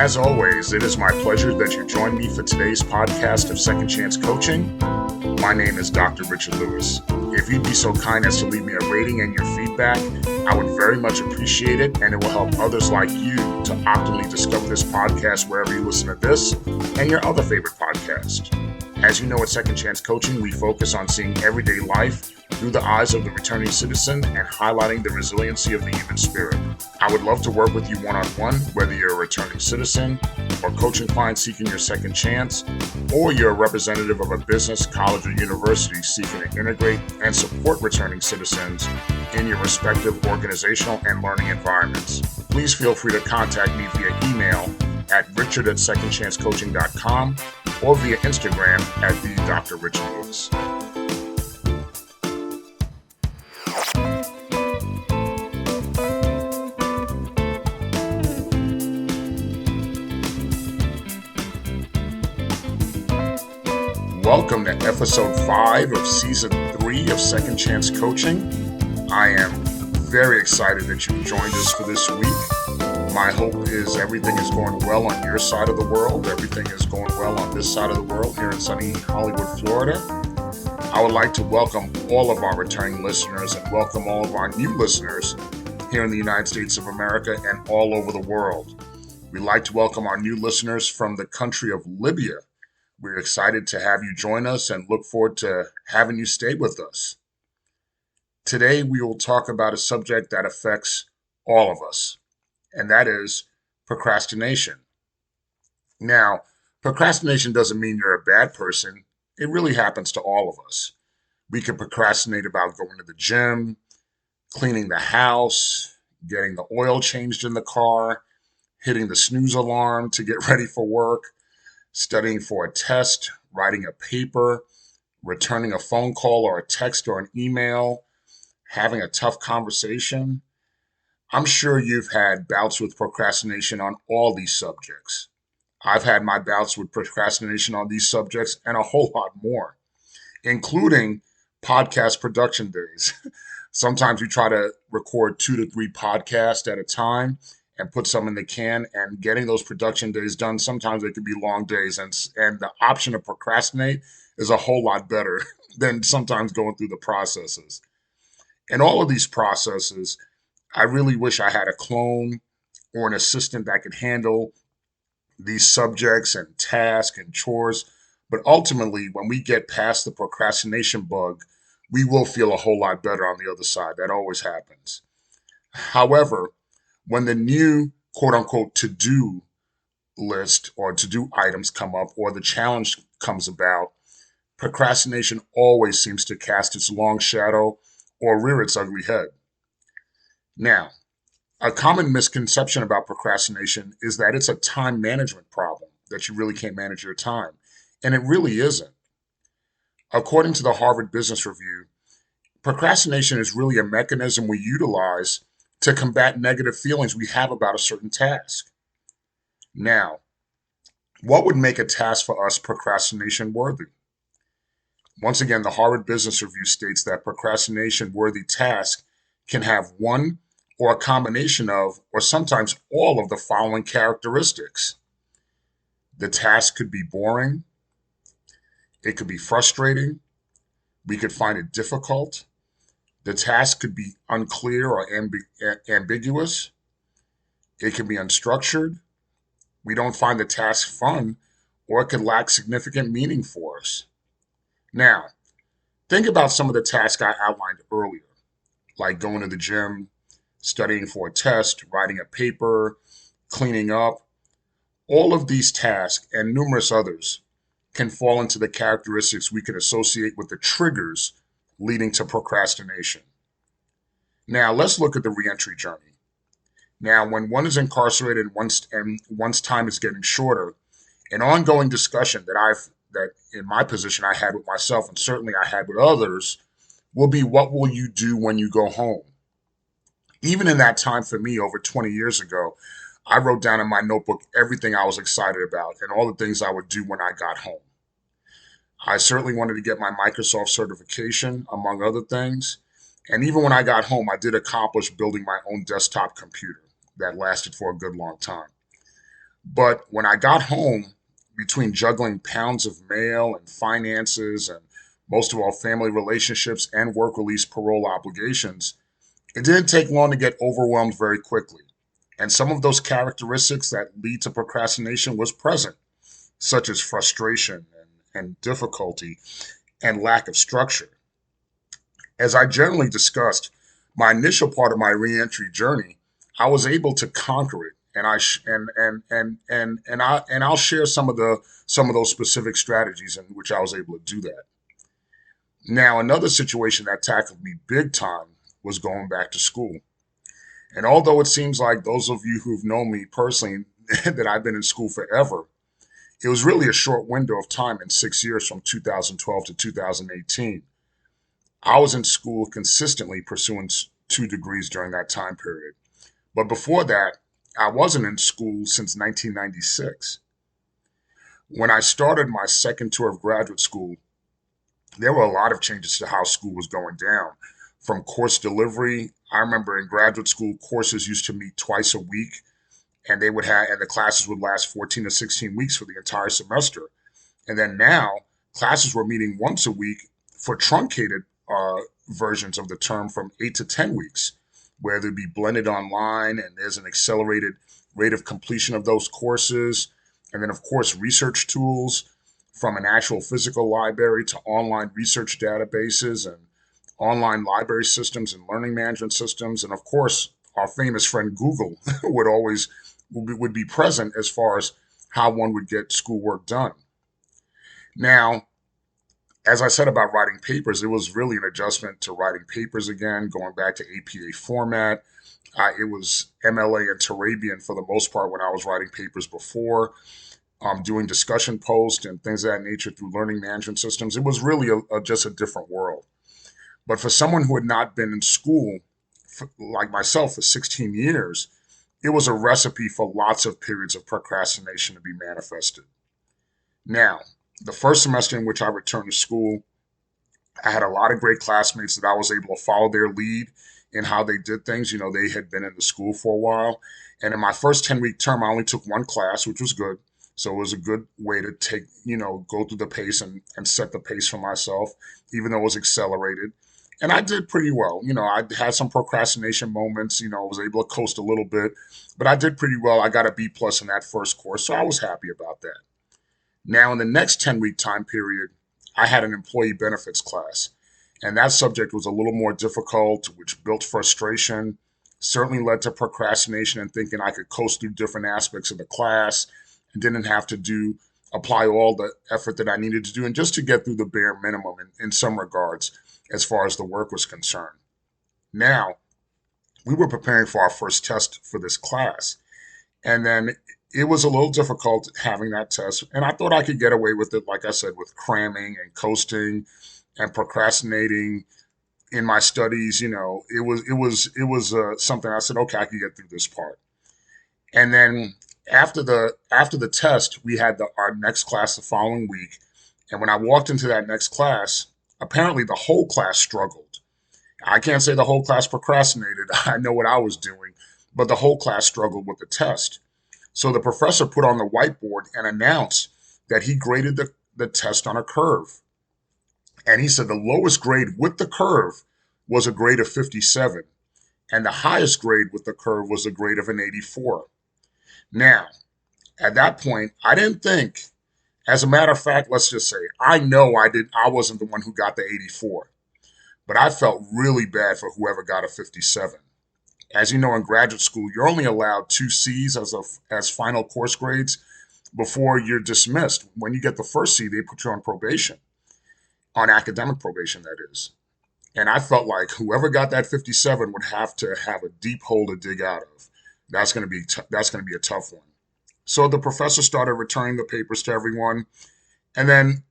As always, it is my pleasure that you join me for today's podcast of Second Chance Coaching. My name is Dr. Richard Lewis. If you'd be so kind as to leave me a rating and your feedback, I would very much appreciate it, and it will help others like you to optimally discover this podcast wherever you listen to this and your other favorite podcast. As you know, at Second Chance Coaching, we focus on seeing everyday life through the eyes of the returning citizen and highlighting the resiliency of the human spirit. I would love to work with you one-on-one, whether you're a returning citizen or coaching client seeking your second chance, or you're a representative of a business, college, or university seeking to integrate and support returning citizens in your respective organizational and learning environments. Please feel free to contact me via email at richard@secondchancecoaching.com or via Instagram at @the_Dr.RichardLewis. Welcome to episode 5 of season 3 of Second Chance Coaching. I am very excited that you joined us for this week. My hope is everything is going well on your side of the world. Everything is going well on this side of the world here in sunny Hollywood, Florida. I would like to welcome all of our returning listeners and welcome all of our new listeners here in the United States of America and all over the world. We'd like to welcome our new listeners from the country of Libya. We're excited to have you join us and look forward to having you stay with us. Today, we will talk about a subject that affects all of us, and that is procrastination. Now, procrastination doesn't mean you're a bad person. It really happens to all of us. We can procrastinate about going to the gym, cleaning the house, getting the oil changed in the car, hitting the snooze alarm to get ready for work, studying for a test, writing a paper, returning a phone call or a text or an email, having a tough conversation. I'm sure you've had bouts with procrastination on all these subjects. I've had my bouts with procrastination on these subjects and a whole lot more, including podcast production days. Sometimes we try to record 2 to 3 podcasts at a time and put some in the can, and getting those production days done, sometimes they could be long days, and the option to procrastinate is a whole lot better than sometimes going through the processes. In all of these processes, I really wish I had a clone or an assistant that could handle these subjects and tasks and chores, but ultimately, when we get past the procrastination bug, we will feel a whole lot better on the other side. That always happens. However, when the new quote-unquote to-do list or to-do items come up or the challenge comes about, procrastination always seems to cast its long shadow or rear its ugly head. Now, a common misconception about procrastination is that it's a time management problem, that you really can't manage your time, and it really isn't. According to the Harvard Business Review, procrastination is really a mechanism we utilize to combat negative feelings we have about a certain task. Now, what would make a task for us procrastination worthy? Once again, the Harvard Business Review states that procrastination worthy tasks can have one or a combination of, or sometimes all of the following characteristics. The task could be boring. It could be frustrating. We could find it difficult. The task could be unclear or ambiguous. It could be unstructured. We don't find the task fun, or it could lack significant meaning for us. Now, think about some of the tasks I outlined earlier, like going to the gym, studying for a test, writing a paper, cleaning up. All of these tasks and numerous others can fall into the characteristics we can associate with the triggers leading to procrastination. Now, let's look at the reentry journey. Now, when one is incarcerated and one's time is getting shorter, an ongoing discussion that in my position I had with myself, and certainly I had with others, will be, what will you do when you go home? Even in that time for me over 20 years ago, I wrote down in my notebook everything I was excited about and all the things I would do when I got home. I certainly wanted to get my Microsoft certification, among other things. And even when I got home, I did accomplish building my own desktop computer that lasted for a good long time. But when I got home, between juggling pounds of mail and finances and most of all family relationships and work release parole obligations, it didn't take long to get overwhelmed very quickly. And some of those characteristics that lead to procrastination was present, such as frustration and difficulty and lack of structure. As I generally discussed, my initial part of my reentry journey, I was able to conquer it, and I sh- and I'll share some of those specific strategies in which I was able to do that. Now, another situation that tackled me big time was going back to school. And although it seems like those of you who've known me personally that I've been in school forever, it was really a short window of time in 6 years from 2012 to 2018. I was in school consistently pursuing 2 degrees during that time period. But before that, I wasn't in school since 1996. When I started my second tour of graduate school, there were a lot of changes to how school was going down. From course delivery, I remember in graduate school, courses used to meet twice a week, and the classes would last 14 to 16 weeks for the entire semester. And then now, classes were meeting once a week for truncated versions of the term from 8 to 10 weeks, where they'd be blended online and there's an accelerated rate of completion of those courses. And then, of course, research tools from an actual physical library to online research databases and online library systems and learning management systems. And of course, our famous friend Google would be present as far as how one would get schoolwork done. Now, as I said about writing papers, it was really an adjustment to writing papers again, going back to APA format. It was MLA and Turabian for the most part when I was writing papers before, doing discussion posts and things of that nature through learning management systems. It was really just a different world. But for someone who had not been in school, like myself, for 16 years, it was a recipe for lots of periods of procrastination to be manifested. Now, the first semester in which I returned to school, I had a lot of great classmates that I was able to follow their lead in how they did things. You know, they had been in the school for a while. And in my first 10-week term, I only took one class, which was good. So it was a good way to go through the pace and set the pace for myself, even though it was accelerated. And I did pretty well. You know, I had some procrastination moments, I was able to coast a little bit, but I did pretty well. I got a B plus in that first course. So I was happy about that. Now, in the next 10-week time period, I had an employee benefits class, and that subject was a little more difficult, which built frustration, certainly led to procrastination and thinking I could coast through different aspects of the class and didn't have to apply all the effort that I needed to do, and just to get through the bare minimum in some regards as far as the work was concerned. Now, we were preparing for our first test for this class, and then it was a little difficult having that test. And I thought I could get away with it, like I said, with cramming and coasting and procrastinating in my studies. It was something I said, okay, I could get through this part. And then after the test, we had our next class the following week. And when I walked into that next class, apparently the whole class struggled. I can't say the whole class procrastinated. I know what I was doing, but the whole class struggled with the test. So the professor put on the whiteboard and announced that he graded the test on a curve. And he said the lowest grade with the curve was a grade of 57, and the highest grade with the curve was a grade of an 84. Now, at that point, I didn't think, as a matter of fact, let's just say, I know I wasn't the one who got the 84, but I felt really bad for whoever got a 57. As you know, in graduate school, you're only allowed 2 C's as final course grades before you're dismissed. When you get the first C, they put you on probation, on academic probation, that is. And I felt like whoever got that 57 would have to have a deep hole to dig out of. That's going to be a tough one. So the professor started returning the papers to everyone, and then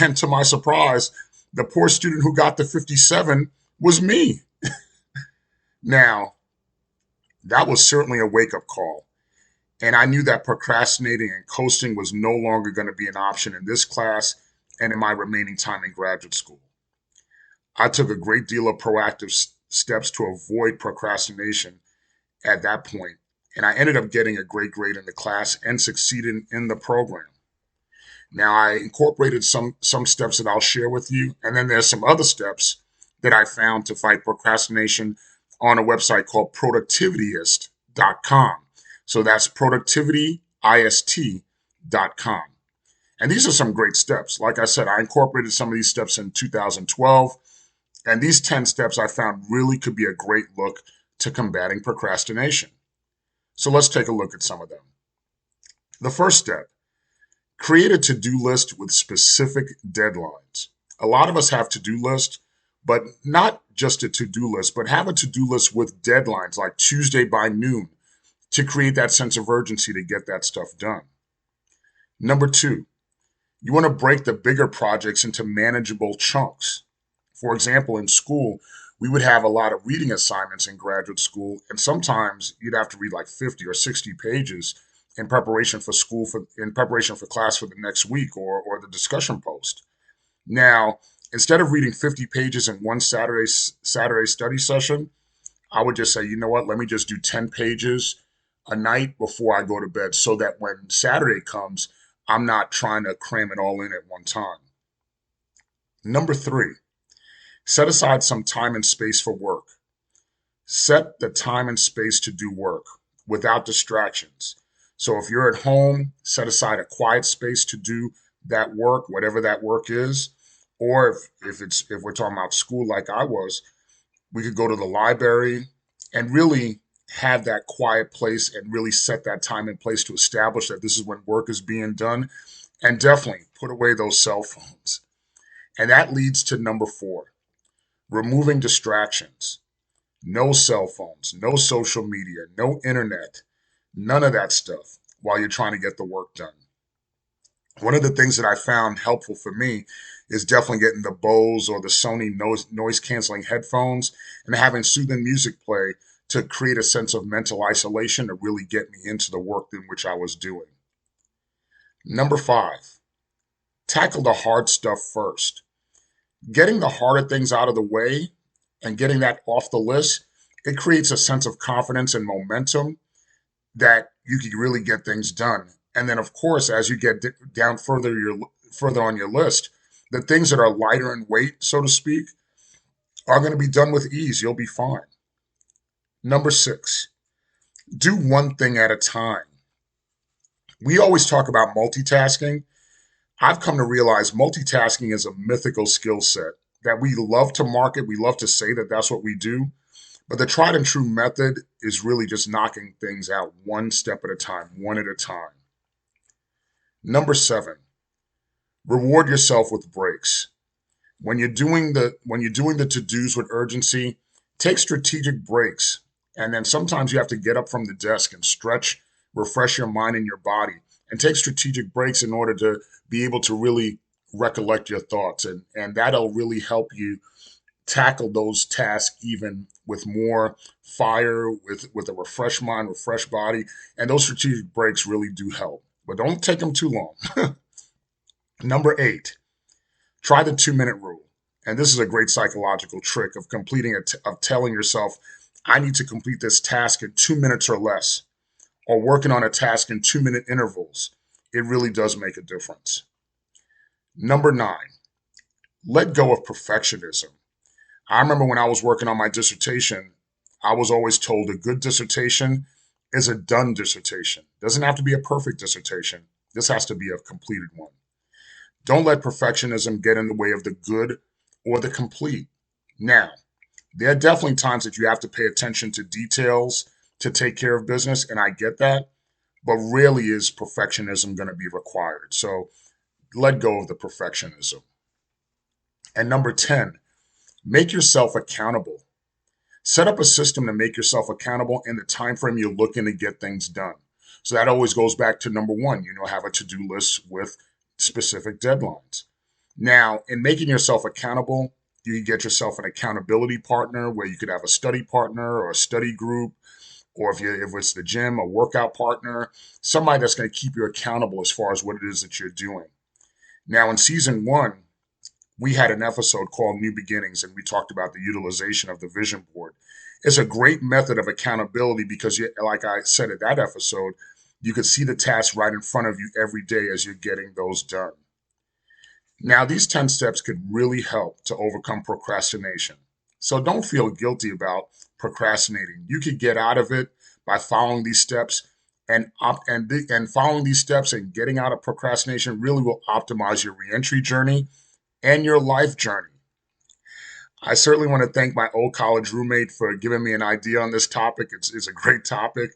and to my surprise, the poor student who got the 57 was me. Now, that was certainly a wake-up call. And I knew that procrastinating and coasting was no longer going to be an option in this class and in my remaining time in graduate school. I took a great deal of proactive steps to avoid procrastination at that point. and I ended up getting a great grade in the class and succeeded in the program. Now I incorporated some steps that I'll share with you, and then there's some other steps that I found to fight procrastination on a website called productivityist.com. So that's productivityist.com. And these are some great steps. Like I said, I incorporated some of these steps in 2012, and these 10 steps I found really could be a great look to combating procrastination. So let's take a look at some of them. The first step: create a to-do list with specific deadlines. A lot of us have to-do lists, but not just a to-do list, but have a to-do list with deadlines like Tuesday by noon to create that sense of urgency to get that stuff done. Number two, you want to break the bigger projects into manageable chunks. For example, in school, we would have a lot of reading assignments in graduate school, and sometimes you'd have to read like 50 or 60 pages in preparation for class for the next week or the discussion post. Now, instead of reading 50 pages in one Saturday study session, I would just say, you know what, let me just do 10 pages a night before I go to bed so that when Saturday comes, I'm not trying to cram it all in at one time. Number three, set aside some time and space for work. Set the time and space to do work without distractions. So if you're at home, set aside a quiet space to do that work, whatever that work is. Or if we're talking about school like I was, we could go to the library and really have that quiet place and really set that time and place to establish that this is when work is being done. And definitely put away those cell phones. And that leads to number four, removing distractions. No cell phones, no social media, no internet, none of that stuff while you're trying to get the work done. One of the things that I found helpful for me is definitely getting the Bose or the Sony noise canceling headphones and having soothing music play to create a sense of mental isolation to really get me into the work in which I was doing. Number five, tackle the hard stuff first. Getting the harder things out of the way and getting that off the list, it creates a sense of confidence and momentum that you can really get things done. And then, of course, as you get down further on your list, the things that are lighter in weight, so to speak, are going to be done with ease. You'll be fine. Number six, do one thing at a time. We always talk about multitasking. I've come to realize multitasking is a mythical skill set that we love to market. We love to say that that's what we do. But the tried and true method is really just knocking things out one step at a time, one at a time. Number seven, reward yourself with breaks. When you're doing the to-dos with urgency, take strategic breaks. And then sometimes you have to get up from the desk and stretch, refresh your mind and your body, and take strategic breaks in order to be able to really recollect your thoughts. And that'll really help you tackle those tasks even with more fire, with a refreshed mind, refreshed body. And those strategic breaks really do help. But don't take them too long. Number eight, try the 2-minute rule. And this is a great psychological trick of of telling yourself, I need to complete this task in 2 minutes or less, or working on a task in 2-minute intervals. It really does make a difference. Number nine, let go of perfectionism. I remember when I was working on my dissertation, I was always told a good dissertation is a done dissertation. It doesn't have to be a perfect dissertation. This has to be a completed one. Don't let perfectionism get in the way of the good or the complete. Now, there are definitely times that you have to pay attention to details to take care of business, and I get that, but rarely is perfectionism going to be required. So let go of the perfectionism. And number 10, make yourself accountable. Set up a system to make yourself accountable in the time frame you're looking to get things done. So that always goes back to number one, have a to-do list with specific deadlines. Now, in making yourself accountable, you can get yourself an accountability partner where you could have a study partner or a study group, or if it's the gym, a workout partner, somebody that's going to keep you accountable as far as what it is that you're doing. Now, in season one, we had an episode called New Beginnings, and we talked about the utilization of the vision board. It's a great method of accountability because, like I said in that episode, you could see the tasks right in front of you every day as you're getting those done. Now, these 10 steps could really help to overcome procrastination. So don't feel guilty about procrastinating. You could get out of it by following these steps and following these steps and getting out of procrastination really will optimize your reentry journey and your life journey. I certainly want to thank my old college roommate for giving me an idea on this topic. It's a great topic.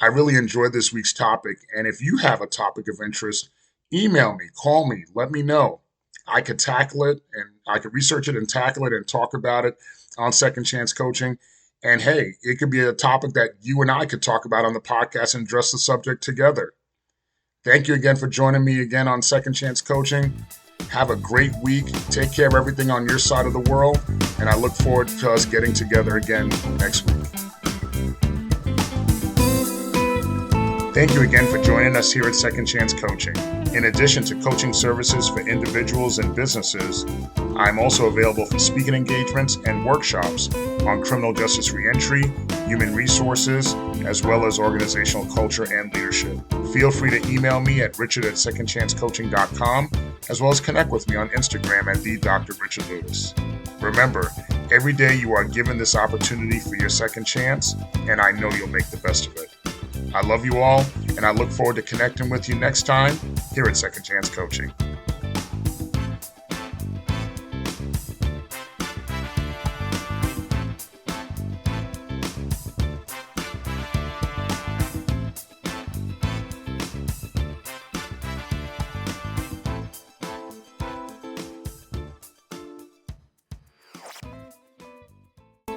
I really enjoyed this week's topic. And if you have a topic of interest, email me, call me, let me know. I could tackle it and I could research it and tackle it and talk about it on Second Chance Coaching. And hey, it could be a topic that you and I could talk about on the podcast and address the subject together. Thank you again for joining me again on Second Chance Coaching. Have a great week. Take care of everything on your side of the world. And I look forward to us getting together again next week. Thank you again for joining us here at Second Chance Coaching. In addition to coaching services for individuals and businesses, I'm also available for speaking engagements and workshops on criminal justice reentry, human resources, as well as organizational culture and leadership. Feel free to email me at richard@secondchancecoaching.com, as well as connect with me on Instagram at @DrRichardLewis. Remember, every day you are given this opportunity for your second chance, and I know you'll make the best of it. I love you all, and I look forward to connecting with you next time here at Second Chance Coaching.